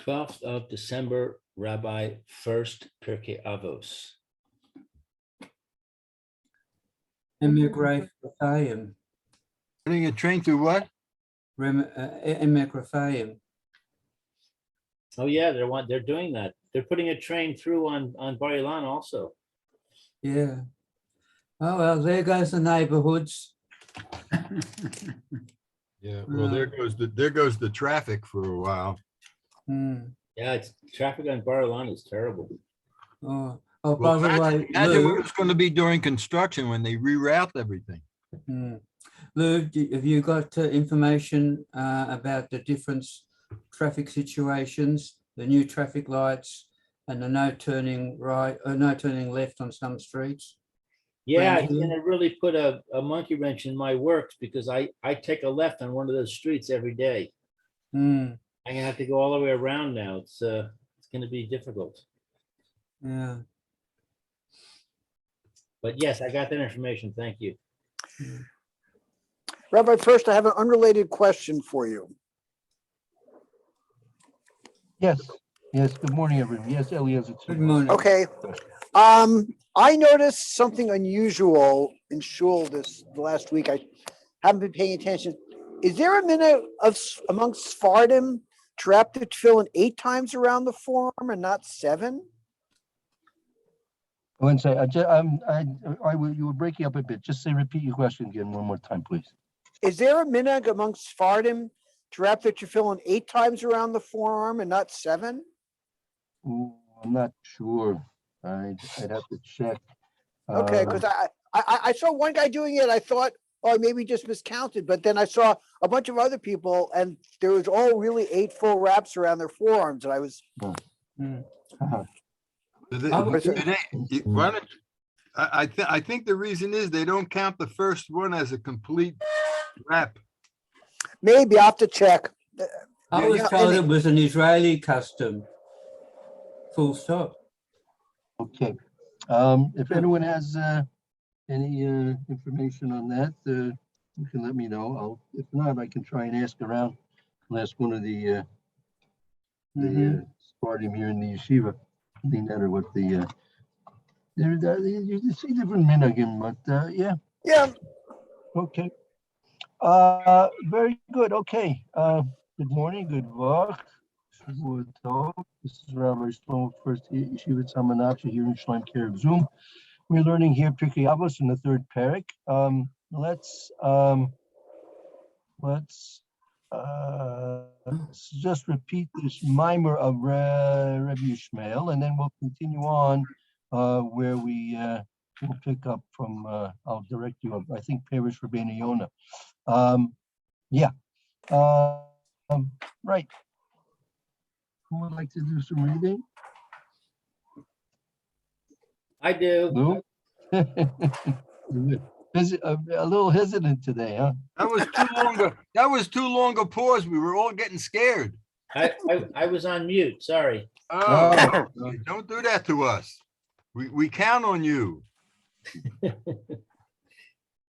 12th of December, Rabbi Furst, Pierke Avos. Emigrafayim. Putting a train through what? Emigrafayim. Oh yeah, they're doing that. They're putting a train through on Bar Ilan also. Yeah. Oh, well, there goes the neighborhoods. Yeah, well, there goes the traffic for a while. Yeah, it's traffic on Bar Ilan is terrible. Oh, Well, by the way, imagine Lou, what it's going to be during construction when they reroute everything. Lou, have you got information about the different traffic situations, the new traffic lights, and the no turning right or no turning left on some streets? Yeah, Around it's here? gonna really put a monkey wrench in my works because I take a left on one of those streets every day. Mm, I'm gonna have to go all the way around now. It's gonna be difficult. yeah. But yes, I got that information. Thank you. Rabbi, first, I have an unrelated question for you. Yes, good morning, everyone. Yes, Eliezer. Good morning. Okay. I noticed something unusual in shul the last week. I haven't been paying attention. Is there a minute amongst Sephardim to wrap the tefillin 8 times around the forearm and not 7? One second. You were breaking up a bit. Just repeat your question again one more time, please. Is there a minhag amongst Sephardim to wrap the tefillin 8 times around the forearm and not 7? Ooh, I'm not sure. I'd have to check. Okay, because I saw one guy doing it. I thought, oh, maybe just miscounted, but then I saw a bunch of other people, and there was all really 8 full wraps around their forearms, and I was. I think the reason is they don't count the first one as a complete wrap. Maybe I'll have to check. I was told it was an Israeli custom. Full stop. Okay. If anyone has any information on that, you can let me know. If not, I can try and ask around. I'll ask one of the Spartim here in the yeshiva. I think that or what you see different minhagim, but yeah. Yeah. Okay. Very good. Okay. Good morning. Good work. This is Rabbi Shlomo Furst Yeshiva Tzalman here in Shlaim Care of Zoom. We're learning here Pirke Avos in the 3rd parak. Let's just repeat this mimer of Rabbi Yishmael, and then we'll continue on where we will pick up from. I'll direct you up. I think Perish Rabbeinu Yonah. Right. Who would like to do some reading? I do. Lou? A little hesitant today, huh? That was too long a pause. We were all getting scared. I was on mute. Sorry. Oh, don't do that to us. We count on you.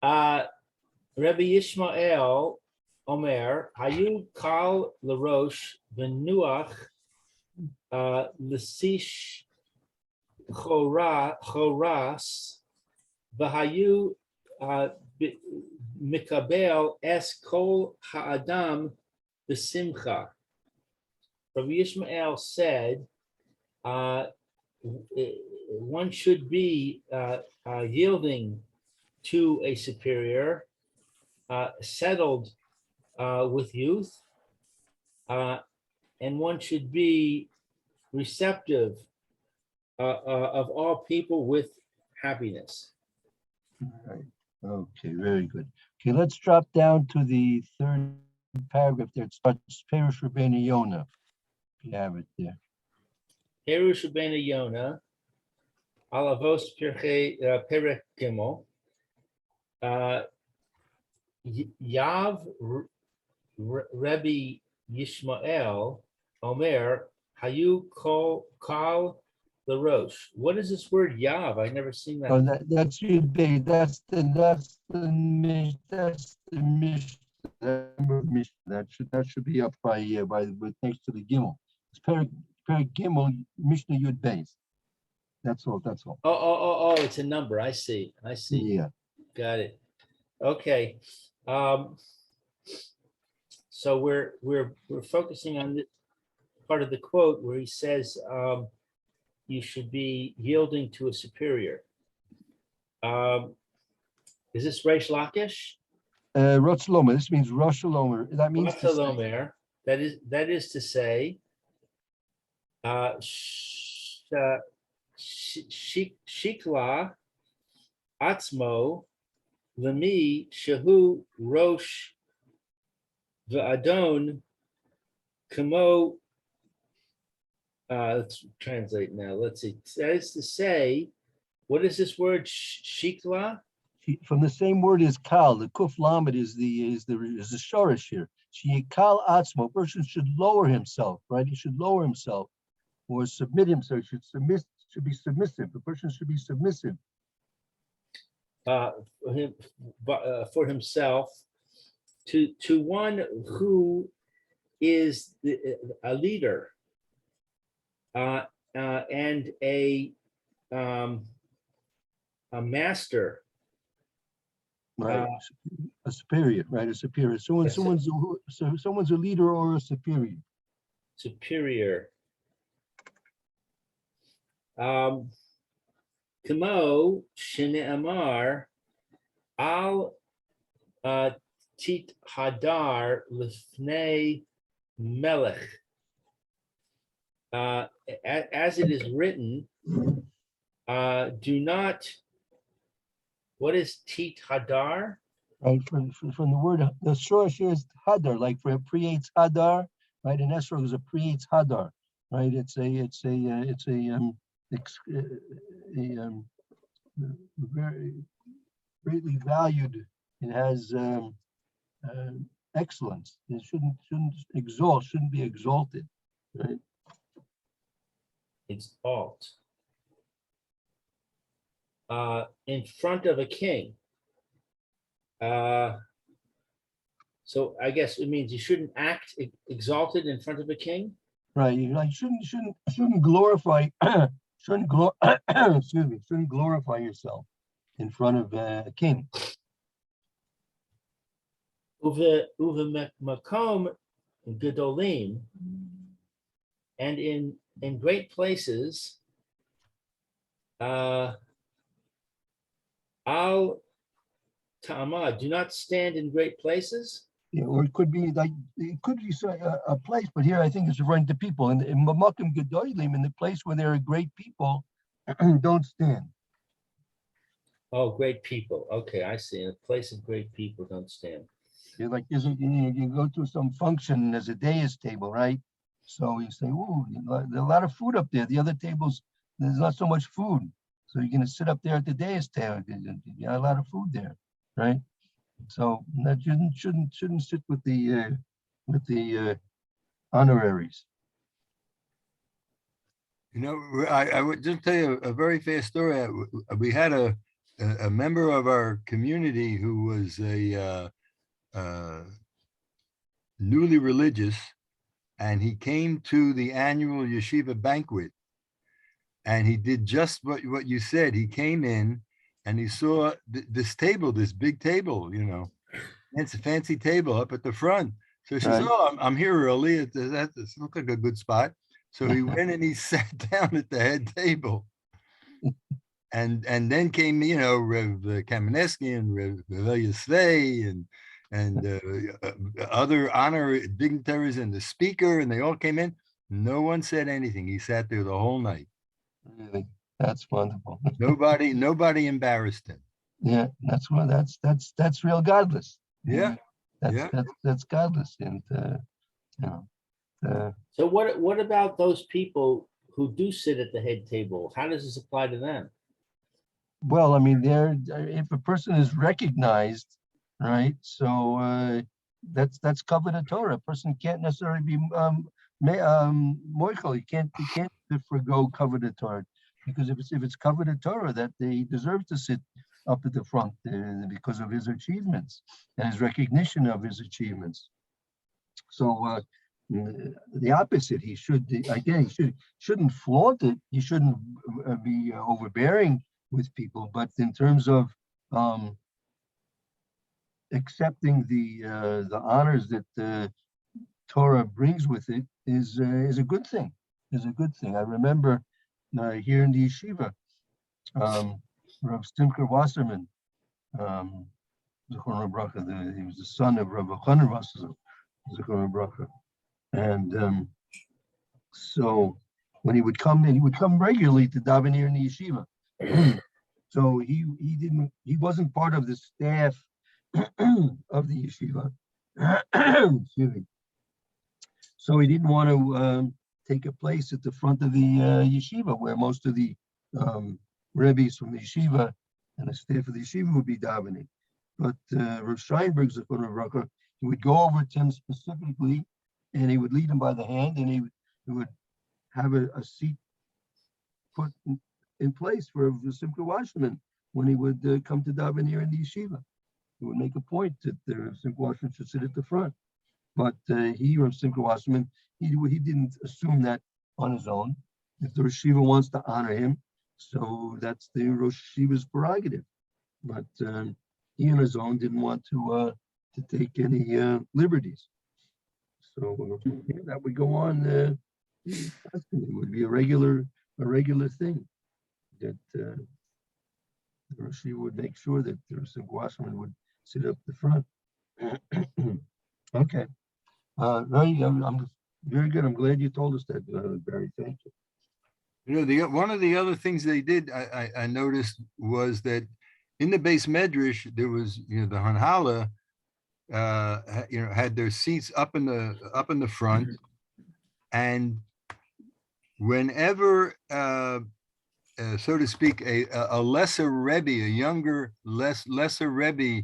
Rabbi Yishmael Omer, Hayu Kal Larosh Benuach Lesish Choras Bahayu Mikabel Es Kol Ha'adam B'Simcha. Rabbi Yishmael said one should be yielding to a superior, settled with youth, and one should be receptive of all people with happiness. Right. Okay, very good. Okay, let's drop down to the 3rd paragraph there. It starts Perish Rabbeinu Yonah. If you have it there. Perush Rabbeinu Yonah, Alavos Perek Gimel, Yav Rebbe Yishmael Omer Hayu Kal Larosh. What is this word Yav? I never seen that. Oh, that should be that's the Mishnah. That should be up by next to the Gimel. It's Perek Gimel, Mishnah Yud Beis. That's all, that's all. Oh, it's a number. I see. Yeah. Got it. Okay. So we're focusing on the part of the quote where he says you should be yielding to a superior. Is this Reish Lakish? Rosh Lomer, this means Rosh Lomer. That means to say, Omer. That is to say, Shikla Atzmo Lemi Shehu Rosh V'Adon Kamo. Let's translate now. Let's see. That is to say, what is this word? Shikla? from the same word as kal, the kuf lamed is the shorish here. Kal atzmo, a person should lower himself, right? He should lower himself or submit himself. Should be submissive. The person should be submissive. For himself to one who is a leader and a master. Right, a superior, right? A superior. Someone's a leader or a superior. Superior. Kamo shene'amar al tit hadar lifnei melech. As it is written, do not. What is tit hadar? Right, from the word, the shorish is hadar, like for creates hadar, right? In Esrog is a creates hadar, right? It's a very greatly valued. It has excellence. It shouldn't be exalted, right? Exalt. In front of a king. So I guess it means you shouldn't act exalted in front of a king. Right. You shouldn't glorify shouldn't glorify yourself in front of a king. Uve makom gedolim, and in great places. Al ta'ama, do not stand in great places. Yeah, or it could be a place, but here I think it's referring to people. In Mamakim Gedolim, in the place where there are great people, don't stand. Oh, great people. Okay, I see. In a place of great people, don't stand. You're like, you go to some function, there's a dais table, right? So you say, "Ooh, there's a lot of food up there. The other tables, there's not so much food. So you're going to sit up there at the dais table. You got a lot of food there, right? So that shouldn't sit with the honoraries." You know, I would just tell you a very fast story. We had a member of our community who was a newly religious, and he came to the annual yeshiva banquet, and he did just what you said. He came in and he saw this table, this big table, you know, it's a fancy table up at the front. So he says, Right. "Oh, I'm here early. That looks like a good spot." So he went and he sat down at the head table. And then came, you know, Rev Kamenetsky and Rev Yisvei and other honor dignitaries and the speaker, and they all came in. No one said anything. He sat there the whole night. Really, that's wonderful. Nobody embarrassed him. Yeah, that's real godless. Yeah. That's godless, and So what about those people who do sit at the head table? How does this apply to them? well, I mean, if a person is recognized, right? So that's covered in Torah. A person can't necessarily be moichel. He can't forgo covered in Torah, because if it's covered in Torah, that he deserves to sit up at the front because of his achievements and his recognition of his achievements. So the opposite. He should, again, shouldn't flaunt it. He shouldn't be overbearing with people. But in terms of accepting the honors that Torah brings with it is a good thing. Is a good thing. I remember here in the yeshiva, Rav Simcha Wasserman, Zechron Bracha, he was the son of Rav Chanan Wasserman, Zechron Bracha, and so when he would come in, he would come regularly to daven here in the yeshiva. So he wasn't part of the staff of the yeshiva. Excuse me. So he didn't want to take a place at the front of the yeshiva where most of the rabbis from the yeshiva and the staff of the yeshiva would be davening. But Rav Steinberg, he would go over to him specifically, and he would lead him by the hand, and he would have a seat put in place for Simcha Wasserman when he would come to daven here in the yeshiva. He would make a point that Simcha Wasserman should sit at the front. But he, Rav Simcha Wasserman, he didn't assume that on his own. If the Rosh Yeshiva wants to honor him, so that's the Rosh Yeshiva's prerogative. But he on his own didn't want to take any liberties. So yeah, that would go on. It would be a regular thing that the Rosh Yeshiva would make sure that the Simcha Wasserman would sit up the front. Okay. I'm very good. I'm glad you told us that, Barry. Thank you. You know, one of the other things they did, I noticed, was that in the base medrash there was, the Hanhala, had their seats up in the front, and whenever, so to speak, a lesser Rebbe, a younger, lesser Rebbe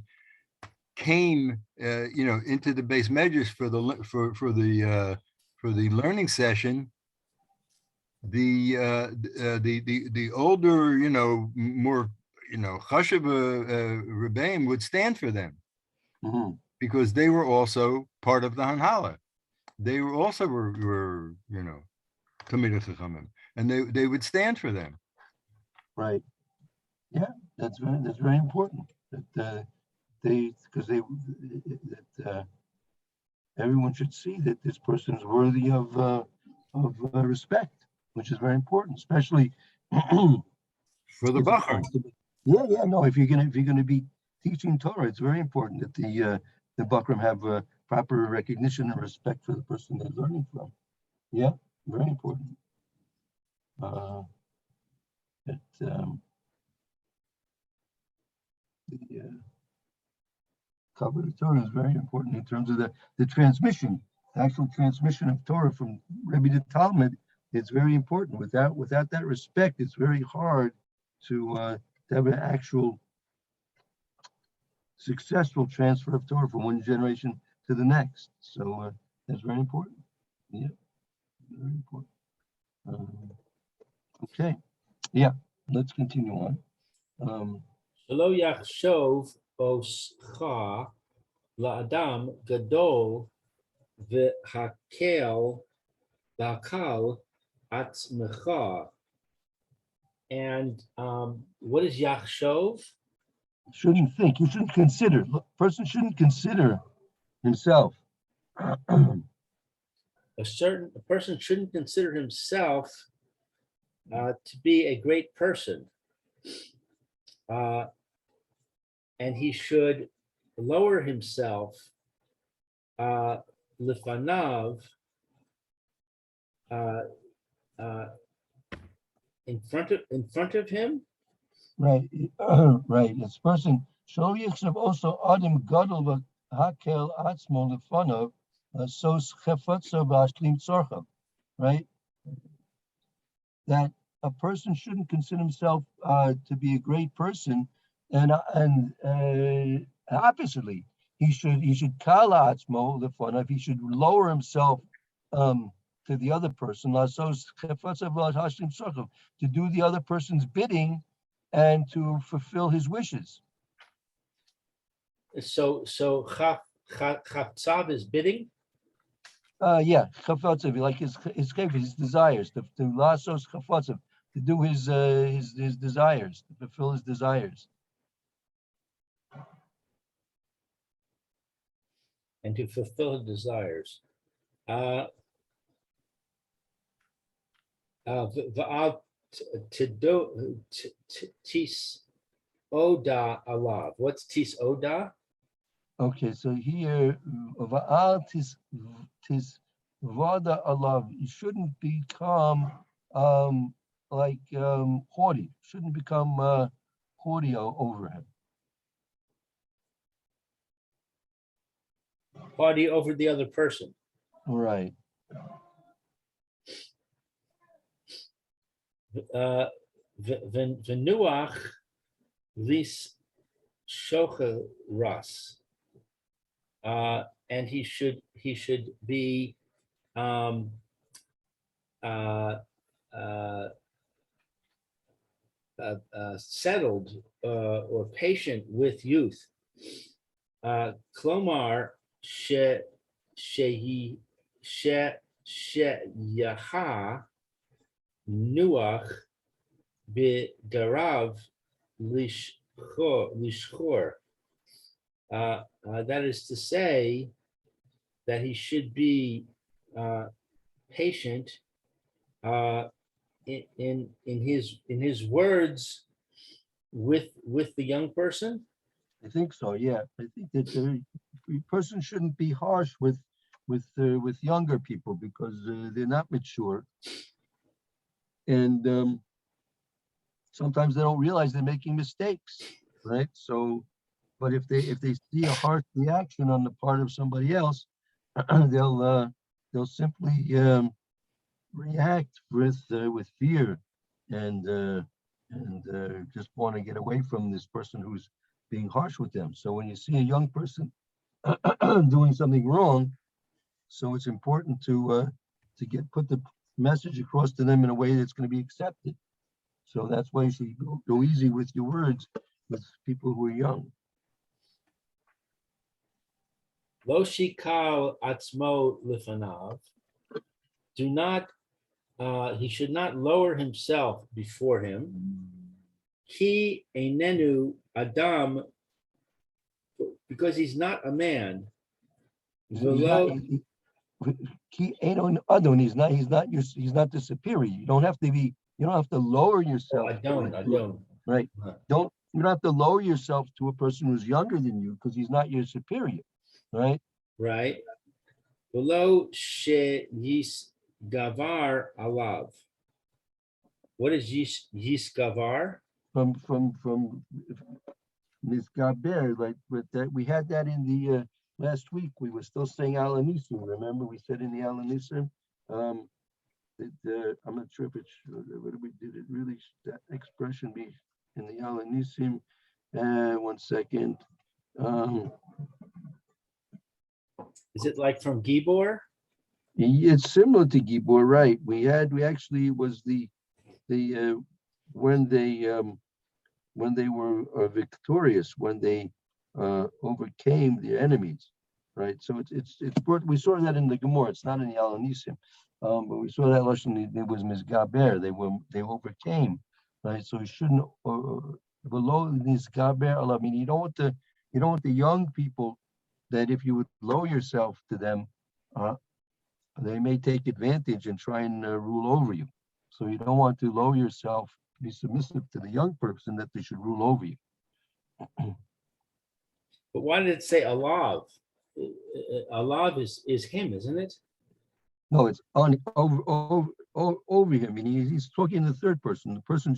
came, into the base medrash for the learning session, the older, more, chashuv rebbeim would stand for them, because they were also part of the Hanhala. They were also were Talmidei Chachamim, and they would stand for them. Right. Yeah, that's very important. That everyone should see that this person is worthy of respect, which is very important, especially For the Bachar. Yeah, no. If you're gonna be teaching Torah, it's very important that the Bachrim have proper recognition and respect for the person they're learning from. Yeah, very important. The cover of Torah is very important in terms of the transmission, the actual transmission of Torah from Rebbe to Talmud. It's very important. Without that respect, it's very hard to have an actual successful transfer of Torah from one generation to the next. So that's very important. Yeah, very important. Okay, yeah, let's continue on. Shelo yachshov oscha la'adam gadol v'hakel atzmecha. And what is yachshov? Shouldn't think. You shouldn't consider. Person shouldn't consider himself. A person shouldn't consider himself to be a great person, and he should lower himself lifanav, in front of him. Right, right. This person also Adam Gadol Hakel Atzmo Lefanav Sos Chefetza V'Ashlim Tzorcha. Right, that a person shouldn't consider himself to be a great person, and oppositely, he should Kala Atzmo Lefanav. He should lower himself to the other person, to do the other person's bidding and to fulfill his wishes. So chaptzav is bidding. Yeah, chafotzev, like his desires, to lasos chafotzev, to do his desires, to fulfill his desires. And to fulfill his desires. V'al tis oda alav. What's tis oda? Okay, so here, va'al tis vada alav, you shouldn't become haughty, shouldn't become haughty over him. Haughty over the other person. Right. Venuach lis shocha ras. And he should be settled or patient with youth. Klomar shehi yaha nuach b'garav lishchor. That is to say that he should be patient in his words with the young person. I think so. Yeah, I think that the person shouldn't be harsh with younger people because they're not mature, and sometimes they don't realize they're making mistakes, right? So, but if they see a harsh reaction on the part of somebody else, they'll simply react with fear and just want to get away from this person who's being harsh with them. So when you see a young person doing something wrong, so it's important to put the message across to them in a way that's going to be accepted. So that's why you should go easy with your words with people who are young. Lo shikal atzmo lifanav. Do not, he should not lower himself before him. Ki einenu adam, because he's not a man. He's not the superior. You don't have to lower yourself. I don't. Right. You don't have to lower yourself to a person who's younger than you because he's not your superior. Right. Right. Below she yis gavar alav. What is yis gavar? From Ms. Gaber, like with that, we had that in the last week. We were still saying Alanisim. Remember, we said in the Alanisim. I'm not sure if it's did it really that expression be in the Alanisim. 1 second. Is it like from Gibor? It's similar to Gibor, right? We actually was the when they were victorious, when they overcame their enemies, right? So it's we saw that in the Gemara. It's not in the Alanisim, but we saw that lesson. It was Mizgaber. They overcame, right? So you shouldn't below Mizgaber. I mean, you don't want the young people that if you would lower yourself to them, they may take advantage and try and rule over you. So you don't want to lower yourself, be submissive to the young person that they should rule over you. But why did it say alav? Alav is him, isn't it? No, it's on over him. I mean, he's talking in the third person. A person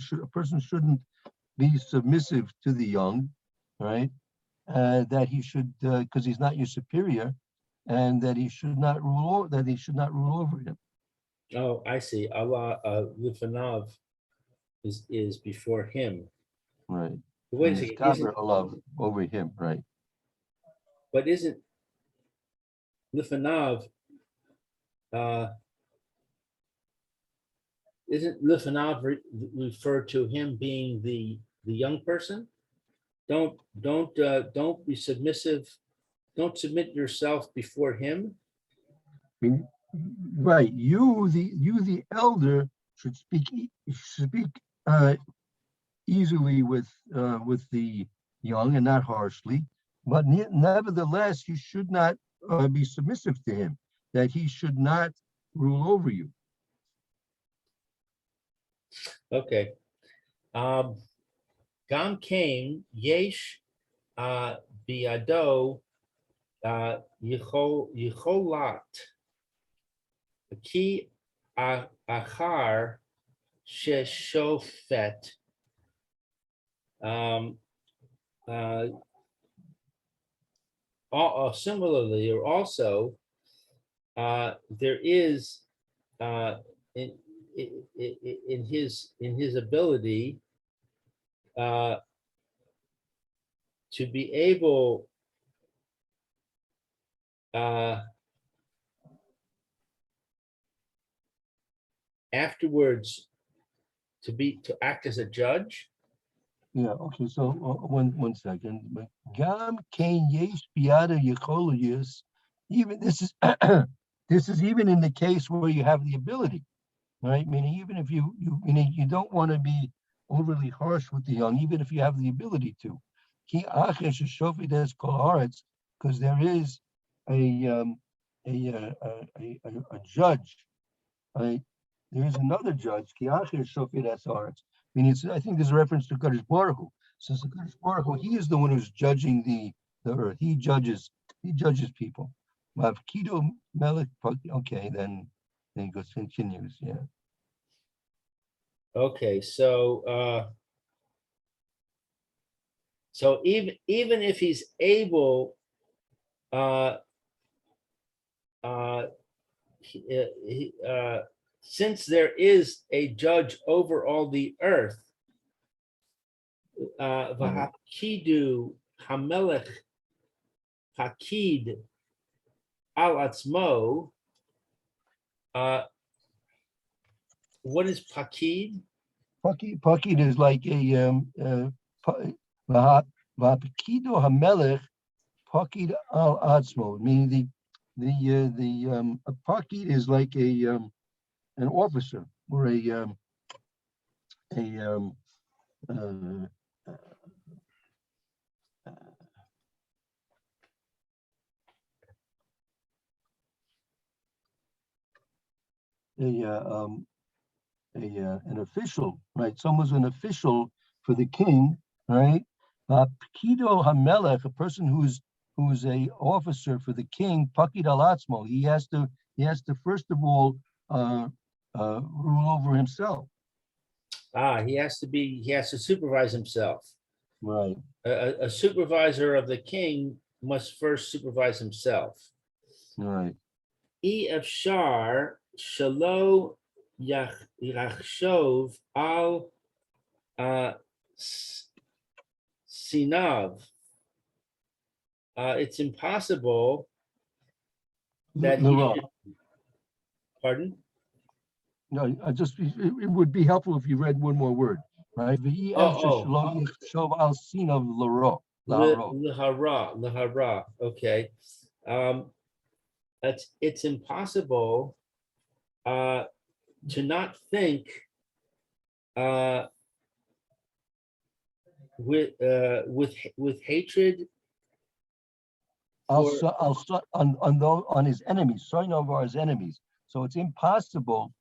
shouldn't be submissive to the young, right? That he should, because he's not your superior, and that he should not rule over him. Oh, I see. Allah lifanav is before him. Right. Wait a And second. Gaber Allah over him, right? But isn't lifanav refer to him being the young person? Don't be submissive. Don't submit yourself before him. mean, right, you the elder should speak easily with the young and not harshly, but nevertheless you should not be submissive to him, that he should not rule over you. Okay. Gam came yesh biado yicholat ki achar sheshofet. Similarly, or also, there is in his ability to be able afterwards to act as a judge. Yeah, okay, so one second. Gam Kain Yesh Biada Yecholiyus, even this is this is even in the case where you have the ability, right? Meaning even if you don't want to be overly harsh with the young, even if you have the ability to. Because there is a judge, right? There is another judge, meaning I think there's a reference to Kadosh Baruch Hu. Since the Kadosh Baruch Hu, he is the one who's judging the earth. He judges people. Okay, then it goes continues, yeah. Okay, so so even if he's able, since there is a judge over all the earth, Vahakidu Hamelech Hakid Al Atzmo. What is Pakid? Pakid is like a Vahakido Hamelech Pakid Al Atzmo, meaning a Pakid is like an officer or a an official, right? Someone's an official for the king, right? Pkido Hamelech, a person who's a officer for the king, Pakid Alatzmo, he has to first of all rule over himself. He has to supervise himself. Right. A supervisor of the king must first supervise himself. Right. E Efshar Shalo Yachshov Al Sinav. It's impossible that he should, pardon? No, it would be helpful if you read one more word, right? Lehara. Okay. It's impossible to not think with hatred on his enemies, showing over his enemies. So it's impossible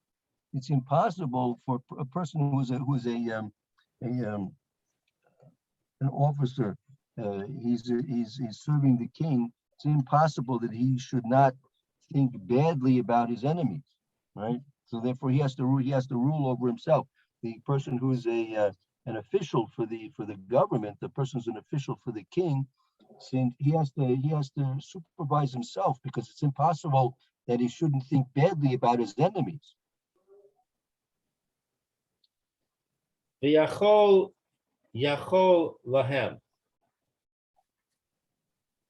for a person who's an officer. He's serving the king. It's impossible that he should not think badly about his enemies, right? So therefore, he has to rule over himself. The person who's an official for the government, the person who's an official for the king, since he has to supervise himself, because it's impossible that he shouldn't think badly about his enemies. Yachol lahem,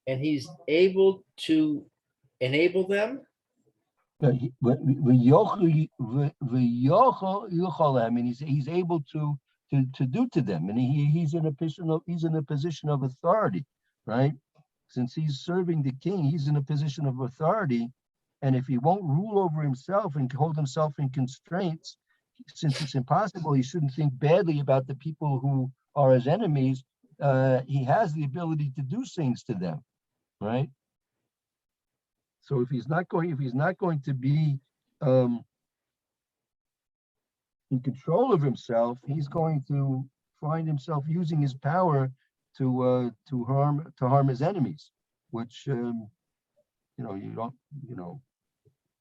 and he's able to enable them. And he's able to do to them, and he's in a position of authority, right? Since he's serving the king, he's in a position of authority And if he won't rule over himself and hold himself in constraints, since it's impossible, he shouldn't think badly about the people who are his enemies. He has the ability to do things to them, right? So if he's not going to be in control of himself, he's going to find himself using his power to harm his enemies, which you don't,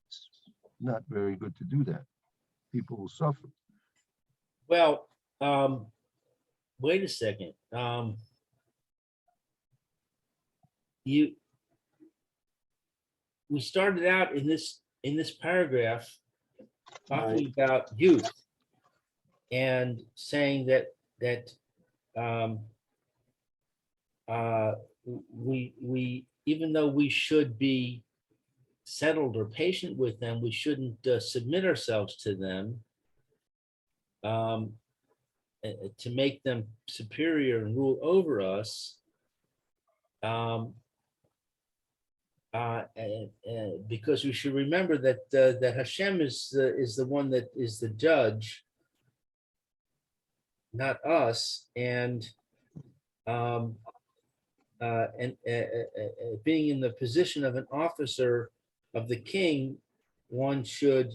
it's not very good to do that. People will suffer. Well, wait a second. We started out in this paragraph talking about youth and saying that we even though we should be settled or patient with them, we shouldn't submit ourselves to them to make them superior and rule over us. Because we should remember that Hashem is the one that is the judge, not us, and being in the position of an officer of the king, one should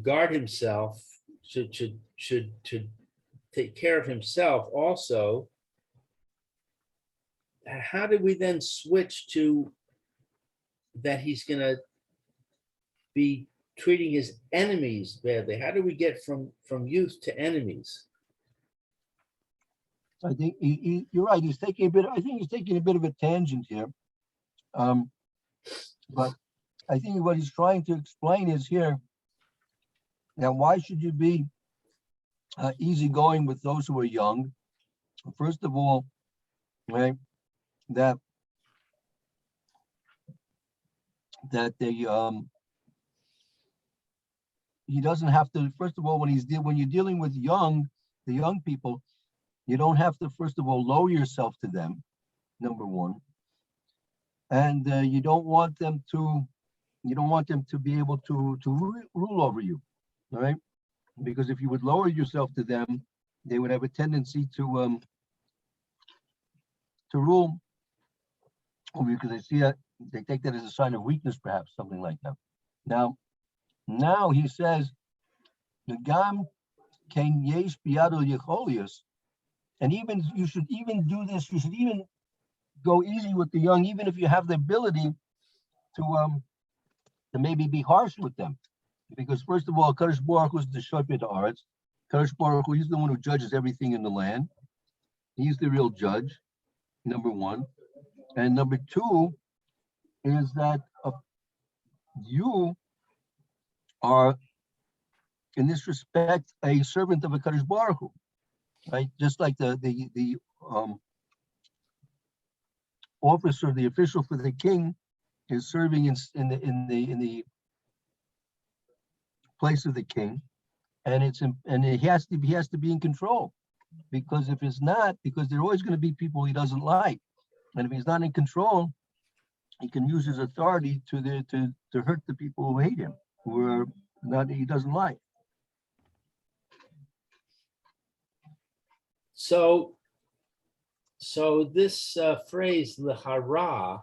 guard himself, should take care of himself also. How did we then switch to that he's going to be treating his enemies badly? How do we get from youth to enemies? I think you're right. I think he's taking a bit of a tangent here. But I think what he's trying to explain is here. Now, why should you be easygoing with those who are young? First of all, right, that they he doesn't have to. First of all, when you're dealing with the young people, you don't have to first of all lower yourself to them. Number one, and you don't want them to be able to rule over you, all right? Because if you would lower yourself to them, they would have a tendency to rule over you, because they see that, they take that as a sign of weakness, perhaps, something like that. Now he says, "Negam ken yesh biyado yecholius," and even you should even do this. You should even go easy with the young, even if you have the ability to maybe be harsh with them, because first of all, Kadosh Baruch Hu is the Shofet Haaretz. Kadosh Baruch Hu, he's the one who judges everything in the land. He's the real judge. Number one, and number two is that you are, in this respect, a servant of a Kadosh Baruch Hu, right? Just like the officer, the official for the king, is serving in the place of the king, and he has to be in control, because if it's not, because there are always going to be people he doesn't like, and if he's not in control, he can use his authority to hurt the people who hate him, who are not, he doesn't like. So this phrase lehara,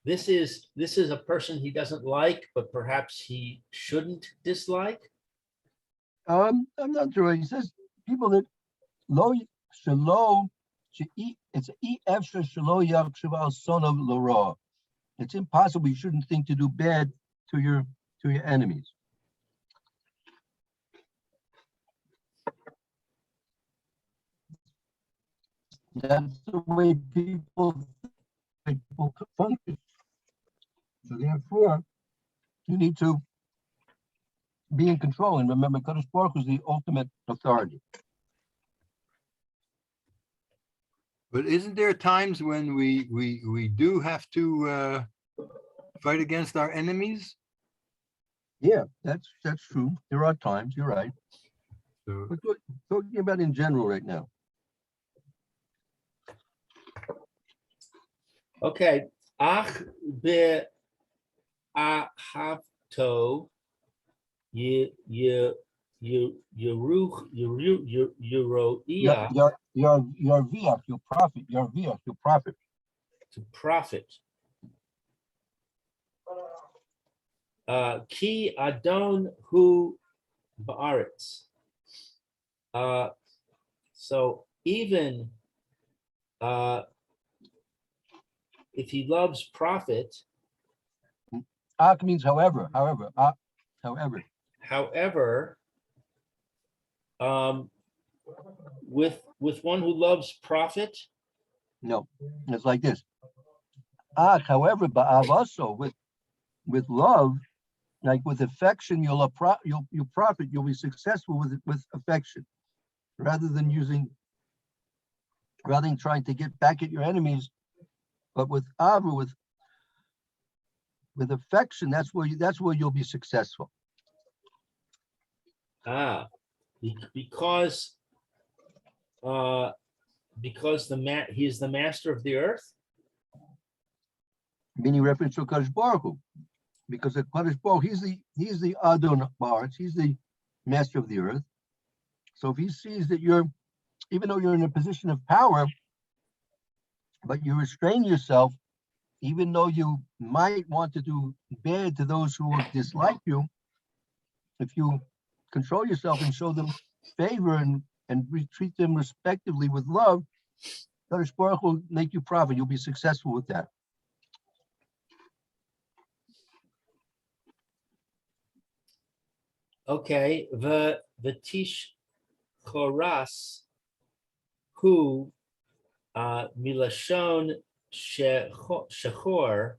this is a person he doesn't like, but perhaps he shouldn't dislike. I'm not sure. He says people that lo shelo it's efshar shelo yakshav al sonav l'ra. It's impossible. You shouldn't think to do bad to your enemies. That's the way people function. So therefore, you need to be in control, and remember, Kadosh Baruch Hu is the ultimate authority. But isn't there times when we do have to fight against our enemies? Yeah, that's true. There are times. You're right. So, We're talking about in general right now. Okay. Ach be ahavto Yeroia Your viach, your prophet, your viach, your prophet. to profit. Ki Adon hu ba'aretz. So even if he loves profit, Ak means however. however, with one who loves profit, No, it's like this. Ak, however, ba'avaso, with love, like with affection, you'll profit, you'll be successful with affection, rather than trying to get back at your enemies, but with ava, with affection, that's where you'll be successful. because he is the master of the earth. Meaning reference to Kadosh Baruch Hu, because the Kadosh Baruch Hu, he's the Adon Baruch, he's the master of the earth. So if he sees that even though you're in a position of power, but you restrain yourself, even though you might want to do bad to those who dislike you, if you control yourself and show them favor and treat them respectively with love, Kadosh Baruch Hu will make you profit. You'll be successful with that. Okay, the tish choras hu milashon shechor,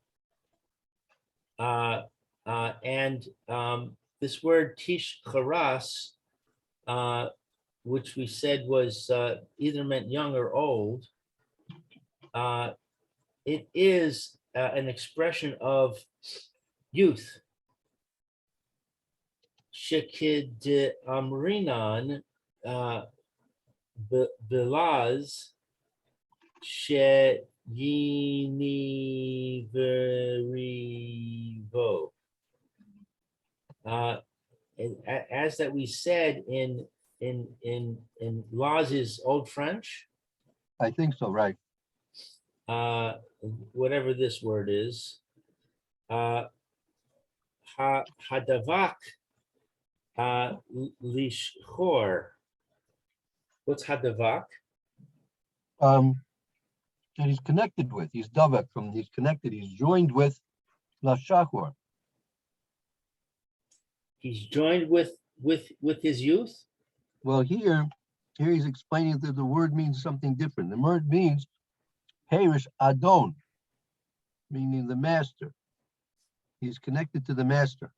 and this word tish choras, which we said was either meant young or old, it is an expression of youth. Shekid amrinan belaz sheyiniverivo. As that we said in Laz's Old French. I think so, right? Whatever this word is, hadavak lishchor. What's hadavak? That he's connected with. He's davak he's connected. He's joined with lashachor. He's joined with his youth. Well, here he's explaining that the word means something different. The word means perish adon, meaning the master. He's connected to the master.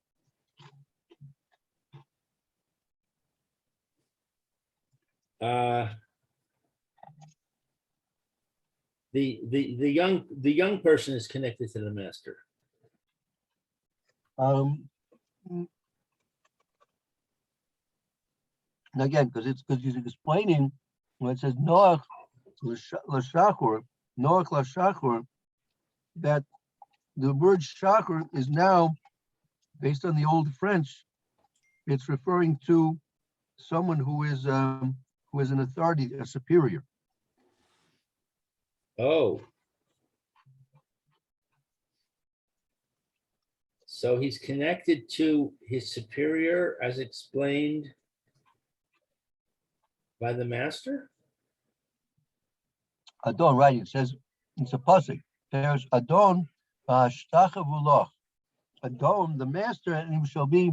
The young person is connected to the master. And again, because he's explaining when it says Noach l'shachor, that the word shachor is now based on the old French. It's referring to someone who is an authority, a superior. Oh. So he's connected to his superior as explained by the master? Adon, right? It says it's a pasuk. There's Adon, Shtachavuloch. Adon, the master, and he shall be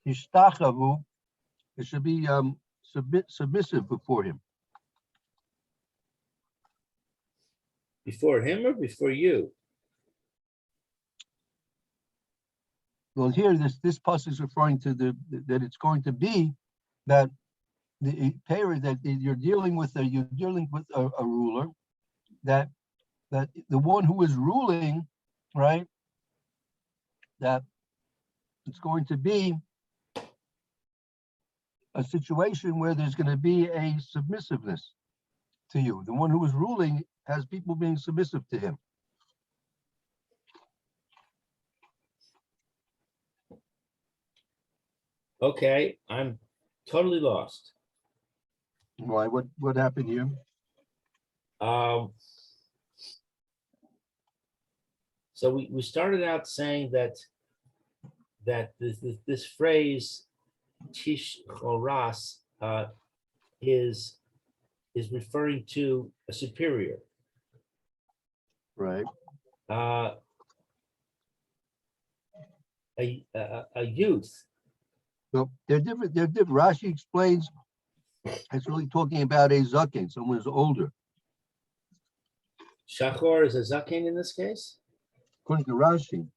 Ishtachavu. It should be submissive before him. Before him or before you? Well, here this pasuk is referring to that it's going to be that the payer that you're dealing with a ruler, that the one who is ruling, right, that it's going to be a situation where there's going to be a submissiveness to you. The one who is ruling has people being submissive to him. Okay, I'm totally lost. Why, what happened here? So we started out saying that this phrase tish choras is referring to a superior, Right. a youth. Well, they're different. They're different. Rashi explains it's really talking about a zaken, someone who's older. Shachor is a zaken in this case. According to Rashi,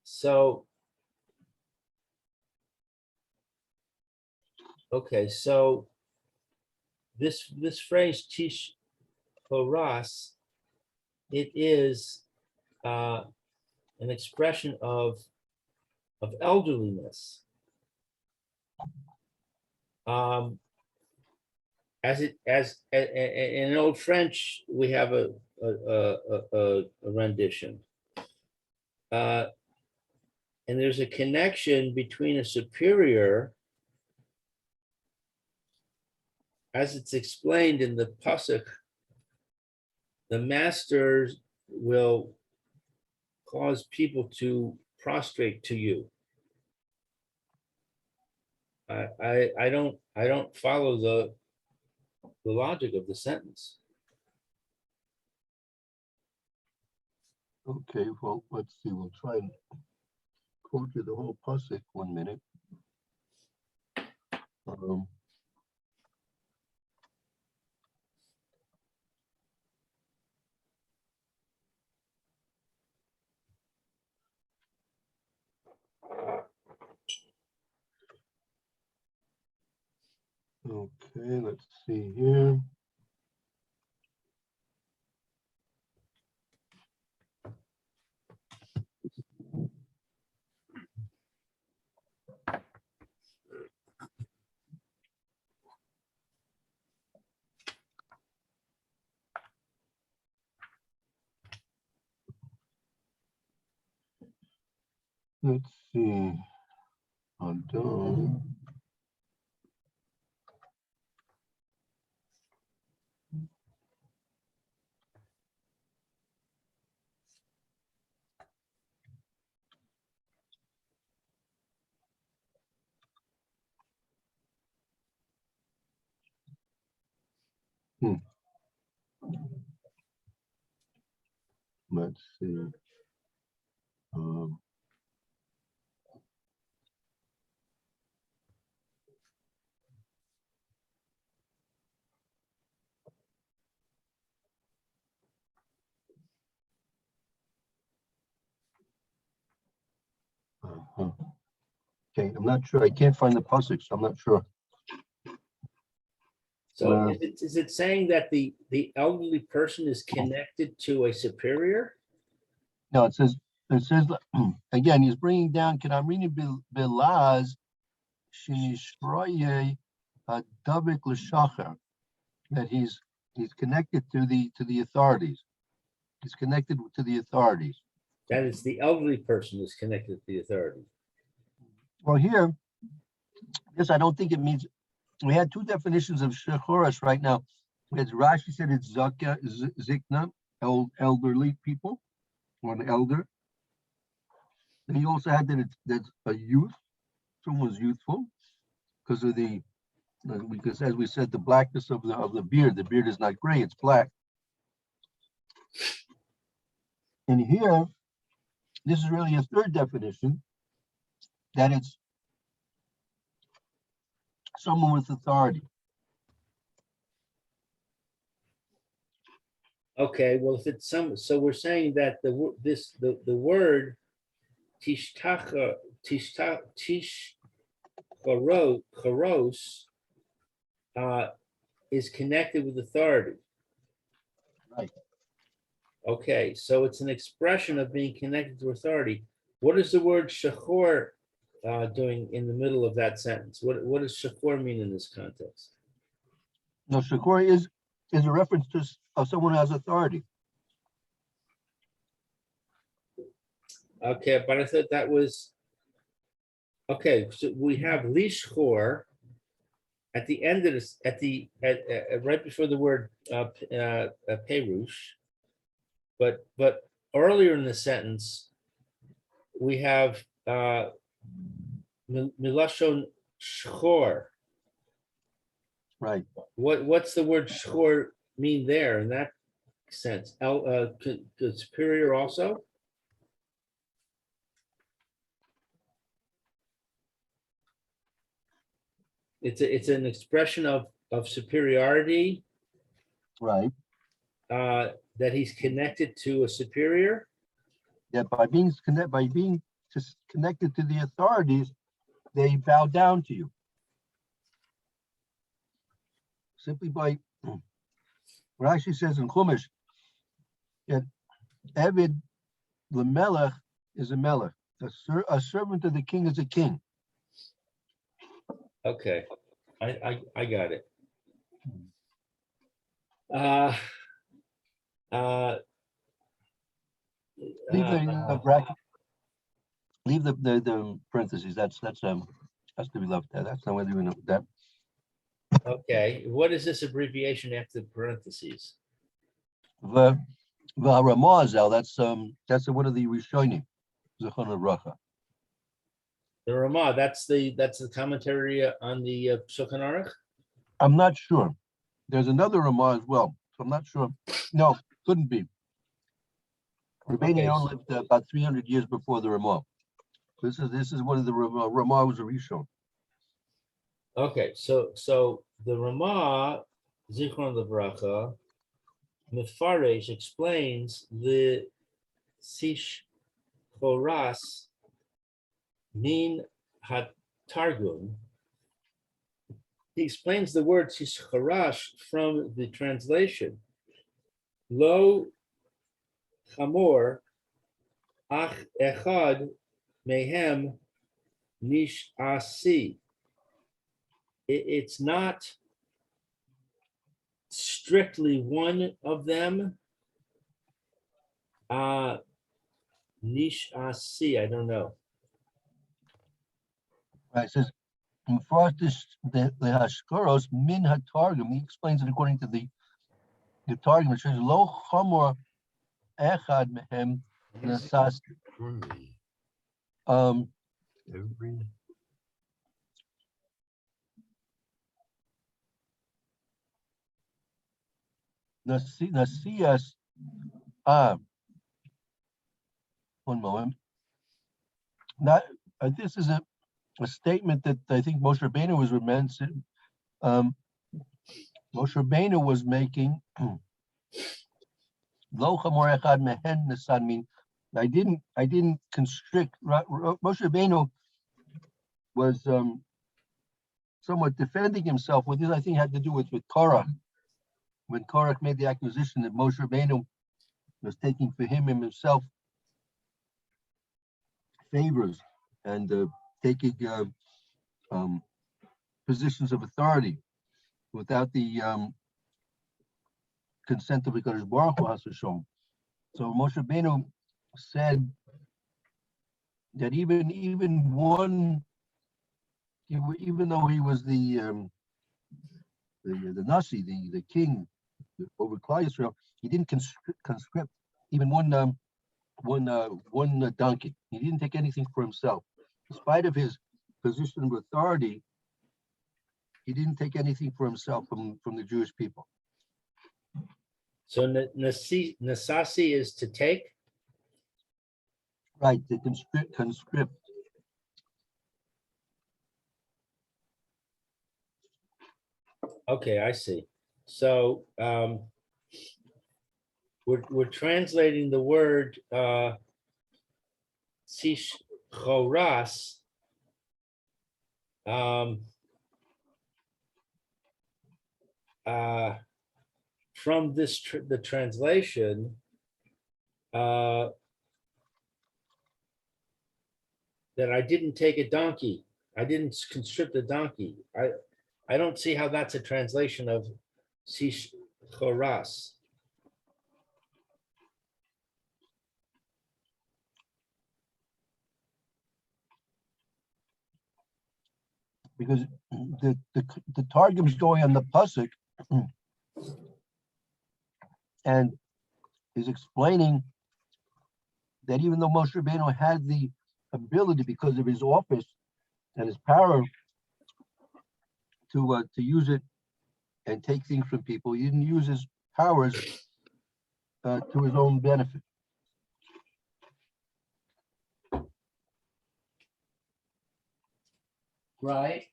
So okay, so this phrase tish choras, it is an expression of elderliness. As in Old French, we have a rendition, and there's a connection between a superior, as it's explained in the pasuk. The masters will cause people to prostrate to you. I don't follow the logic of the sentence. okay, well, let's see. We'll try and quote you the whole pasuk 1 minute. Okay, let's see here. Let's see. Undone. Let's see. Okay, I'm not sure. I can't find the pasuk, so I'm not sure. So is it saying that the elderly person is connected to a superior? No, it says again. He's bringing down. Can I read Bilaz Shinishroye Davik L'Shacher, that he's connected to the authorities. He's connected to the authorities. That is, the elderly person is connected to the authority. Well, here, yes, I don't think it means. We had two definitions of shechoras right now. As Rashi said, it's zaka, zikna, elderly people, or an elder. And he also had that that's a youth, someone's youthful, because as we said, the blackness of the beard. The beard is not gray; it's black. And here, this is really a third definition, that it's someone with authority. Okay, well, if it's so we're saying that the word tishtacha choros is connected with authority. Right. Okay, so it's an expression of being connected to authority. What is the word shachor doing in the middle of that sentence? What does shachor mean in this context? No, shachor is a reference to someone who has authority. Okay, but I thought that was, okay, so we have lishchor at the end of this, right before the word perush. But earlier in the sentence, we have milashon shchor. Right. What's the word shchor mean there in that sense? The superior also? It's an expression of superiority, Right. that he's connected to a superior. That by being connected to the authorities, they bow down to you. Simply by, Rashi says in Chumash that Eved L'melech is a melech. A servant of the king is a king. Okay, I got it. Leave the bracket. Leave the parentheses. That's has to be left there. That's not whether you know that. Okay, what is this abbreviation after parentheses? The Ramazel. That's one of the Rishonim. Zechon Racha. The Ramah, that's the commentary on the Shulchan Aruch? I'm not sure. There's another Ramah as well. So I'm not sure. No, couldn't be. Rabbeinu Yonah lived about 300 years before the Ramah. This is one of the Ramah was a Rishon. Okay, so the Ramah, Zichron Lebracha, Mefaresh explains the Sish Choras Min HaTargum. He explains the word Sish Chorash from the translation. Lo Chamor Ach Echad Mehem Nish Asi. It's not strictly one of them. Nish Asi, I don't know. Right, it says Furst the Hashkaros Min HaTargum. He explains it according to the Targum. It says Lo Chamor Echad Mehem Nasas. Every Nasias. One moment. Not this is a statement that I think Moshe Rabbeinu was mentioning. Moshe Rabbeinu was making. Lo chamor echad mehen nesan. Mean I didn't constrict. Moshe Rabbeinu was somewhat defending himself with this. I think had to do with Korach. When Korach made the accusation that Moshe Rabbeinu was taking for himself favors and taking positions of authority without the consent of HaKadosh Baruch Hu Hashem. So Moshe Rabbeinu said that even though he was the Nasi, the king over Klal Yisrael, he didn't conscript even one donkey. He didn't take anything for himself. In spite of his position of authority, he didn't take anything for himself from the Jewish people. So Nasasi is to take? Right, to conscript. Okay, I see. So we're translating the word Sish Choras from the translation that I didn't take a donkey. I didn't conscript a donkey. I don't see how that's a translation of Sish Choras. because the Targum is going on the pasuk and is explaining that even though Moshe Rabbeinu had the ability because of his office and his power to use it and take things from people, he didn't use his powers to his own benefit. Right.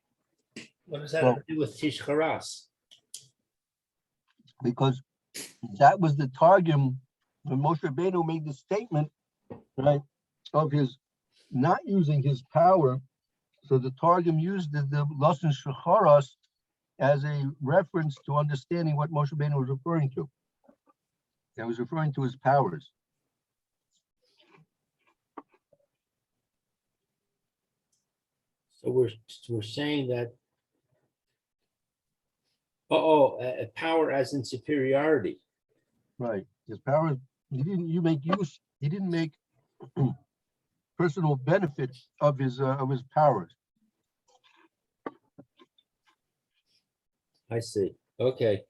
What does that Well- have to do with Tishcharas? Because that was the Targum when Moshe Rabbeinu made the statement, right, of his not using his power. So the Targum used the Lashon Shecharas as a reference to understanding what Moshe Rabbeinu was referring to. That was referring to his powers. So we're saying that, power as in superiority. Right. His powers, he didn't make personal benefit of his powers. I see. Okay.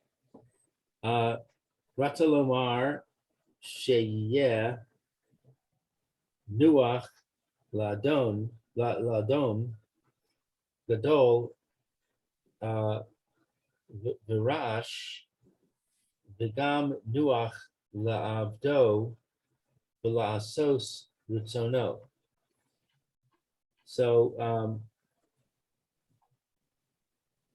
Ratalomar Sheyeh Nuach Ladon Gadol Virash Vigam Nuach Laavdo Vilaasos Ritzono. So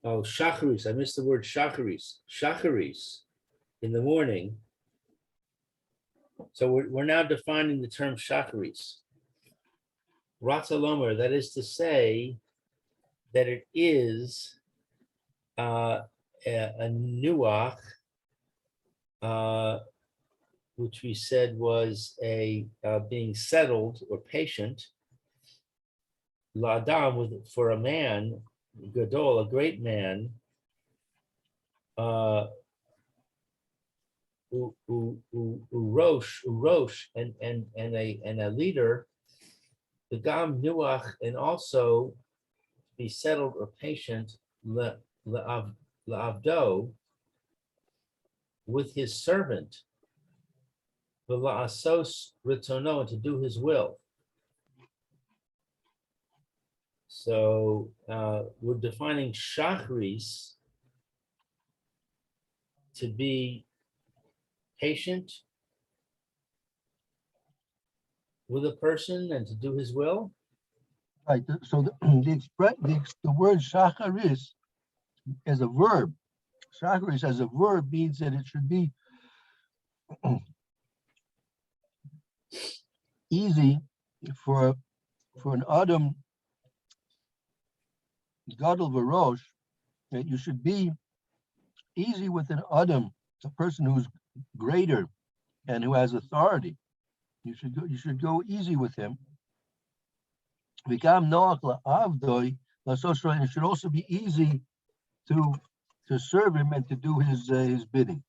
shacharis, I missed the word shacharis. Shacharis in the morning. So we're now defining the term shacharis. Ratzalomer, that is to say that it is a nuach, which we said was a being settled or patient. La'adam, for a man, gadol, a great man, urosh, and a leader, the gam nuach, and also be settled or patient, la'avdo, with his servant, v'la'asos ritzono, and to do his will. So we're defining shachris to be patient with a person and to do his will. Right. So the word shacharis as a verb, shacharis as a verb means that it should be easy for an Adam Gadol Varosh, that you should be easy with an Adam, a person who's greater and who has authority. You should go easy with him. Vigam noach la'avdoi la'sosro, and it should also be easy to serve him and to do his bidding.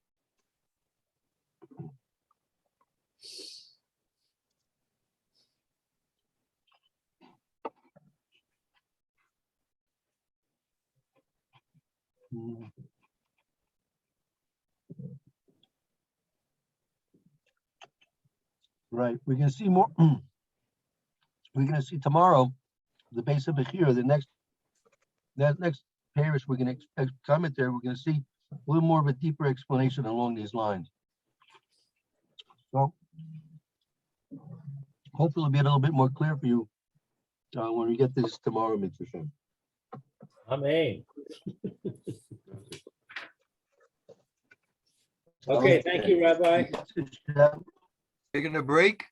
Right. We're going to see more. We're going to see tomorrow the base of Bechira, the next parish. We're going to comment there. We're going to see a little more of a deeper explanation along these lines. So hopefully it'll be a little bit more clear for you when we get this tomorrow, Mitzvah Shem. Amen. Okay, thank you, Rabbi. Taking a break?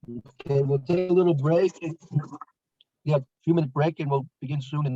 Okay, we'll take a little break. Yeah, a few minute break, and we'll begin soon in